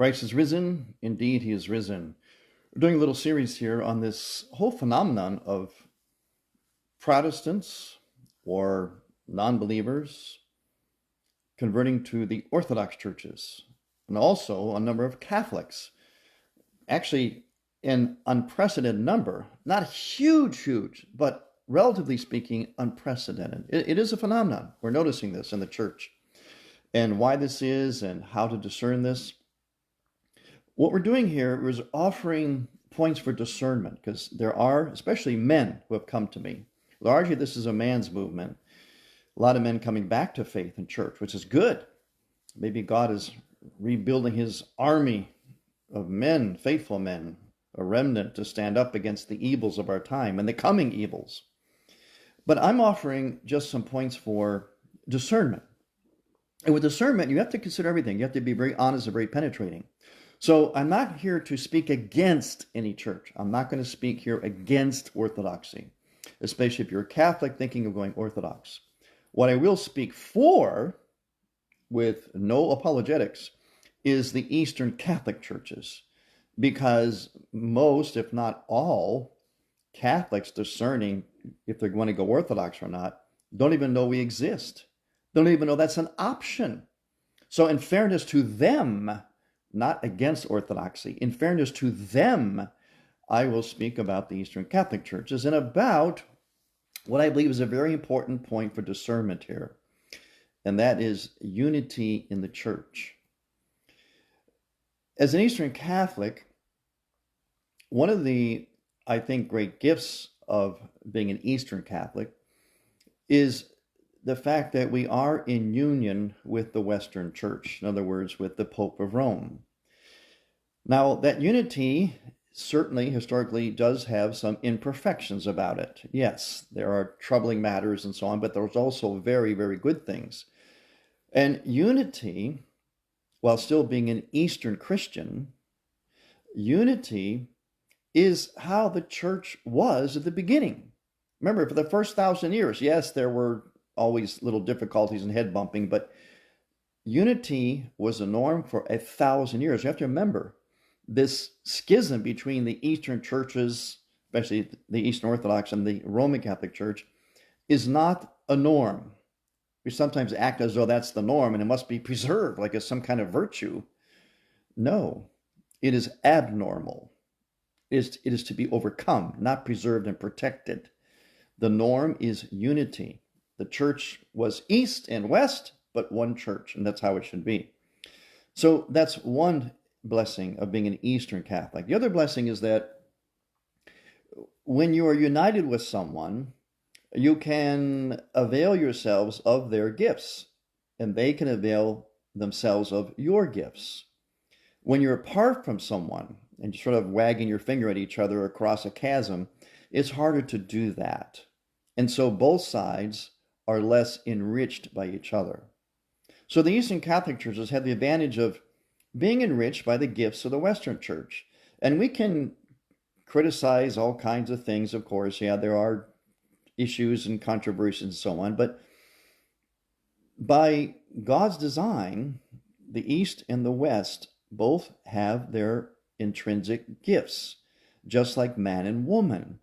Christ is risen. Indeed, he is risen. We're doing a little series here on this whole phenomenon of Protestants or non-believers converting to the Orthodox churches, and also a number of Catholics. Actually, an unprecedented number, not huge, but relatively speaking, unprecedented. It is a phenomenon. We're noticing this in the church. And why this is and how to discern this. What we're doing here is offering points for discernment, because there are, especially men, who have come to me. Largely, this is a man's movement. A lot of men coming back to faith in church, which is good. Maybe God is rebuilding his army of men, faithful men, a remnant to stand up against the evils of our time and the coming evils. But I'm offering just some points for discernment. And with discernment, you have to consider everything. You have to be very honest and very penetrating. So I'm not here to speak against any church. I'm not going to speak here against orthodoxy, especially if you're a Catholic thinking of going Orthodox. What I will speak for, with no apologetics, is the Eastern Catholic churches, because most, if not all, Catholics discerning if they're going to go Orthodox or not don't even know we exist. Don't even know that's an option. So in fairness to them, not against orthodoxy, in fairness to them, I will speak about the Eastern Catholic churches and about what I believe is a very important point for discernment here, and that is unity in the church. As an Eastern Catholic, one of the, I think, great gifts of being an Eastern Catholic is the fact that we are in union with the Western Church, in other words, with the Pope of Rome. Now, that unity certainly historically does have some imperfections about it. Yes, there are troubling matters and so on, but there's also very, very good things. And unity, while still being an Eastern Christian, unity is how the church was at the beginning. Remember, for the first 1,000 years, yes, there were always little difficulties and head bumping, but unity was the norm for 1,000 years. You have to remember, this schism between the Eastern churches, especially the Eastern Orthodox and the Roman Catholic Church, is not a norm. We sometimes act as though that's the norm and it must be preserved like it's some kind of virtue. No, it is abnormal. It is to be overcome, not preserved and protected. The norm is unity. The church was east and west, but one church, and that's how it should be. So that's one blessing of being an Eastern Catholic. The other blessing is that when you are united with someone, you can avail yourselves of their gifts, and they can avail themselves of your gifts. When you're apart from someone and you're sort of wagging your finger at each other across a chasm, it's harder to do that. And so both sides are less enriched by each other. So the Eastern Catholic churches have the advantage of being enriched by the gifts of the Western Church. And we can criticize all kinds of things, of course. Yeah, there are issues and controversies and so on. But by God's design, the East and the West both have their intrinsic gifts, just like man and woman.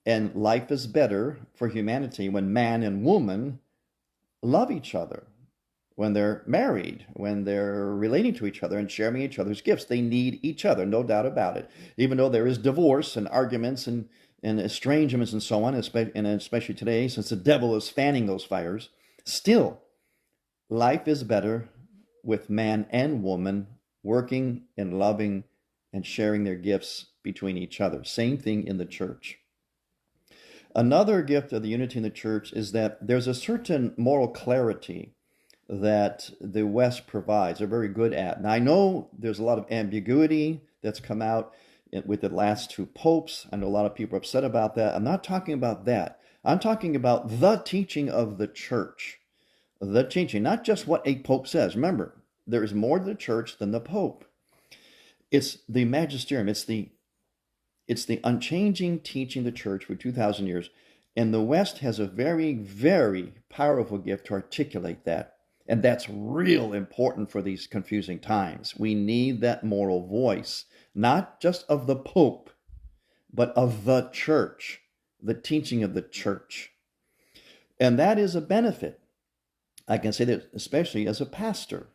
And life is better for humanity when man and woman love each other, when they're married, when they're relating to each other and sharing each other's gifts. They need each other, no doubt about it. Even though there is divorce and arguments and estrangements and so on, and especially today, since the devil is fanning those fires, still, life is better with man and woman working and loving and sharing their gifts between each other. Same thing in the church. Another gift of the unity in the church is that there's a certain moral clarity that the West provides. They're very good at. Now, I know there's a lot of ambiguity that's come out with the last two popes. I know a lot of people are upset about that. I'm not talking about that. I'm talking about the teaching of the church. The teaching, not just what a pope says. Remember, there is more to the church than the pope. It's the magisterium. It's the unchanging teaching of the church for 2,000 years. And the West has a very, very powerful gift to articulate that. And that's real important for these confusing times. We need that moral voice, not just of the Pope, but of the church, the teaching of the church. And that is a benefit. I can say that especially as a pastor.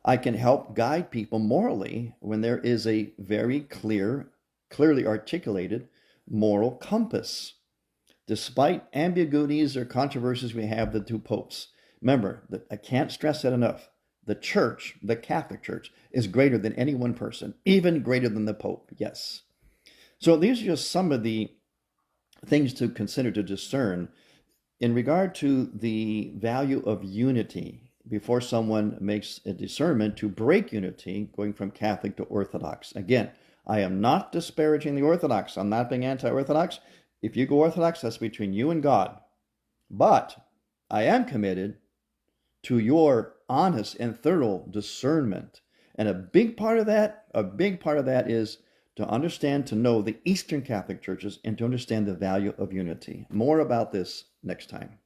I can help guide people morally when there is a very clearly articulated moral compass. Despite ambiguities or controversies we have with the two popes, remember that I can't stress that enough. The church, the Catholic Church, is greater than any one person, even greater than the Pope. Yes. So these are just some of the things to consider to discern in regard to the value of unity before someone makes a discernment to break unity, going from Catholic to Orthodox. Again, I am not disparaging the Orthodox. I'm not being anti-Orthodox. If you go Orthodox, that's between you and God. But I am committed to your honest and thorough discernment. And a big part of that is to understand, to know the Eastern Catholic churches and to understand the value of unity. More about this next time.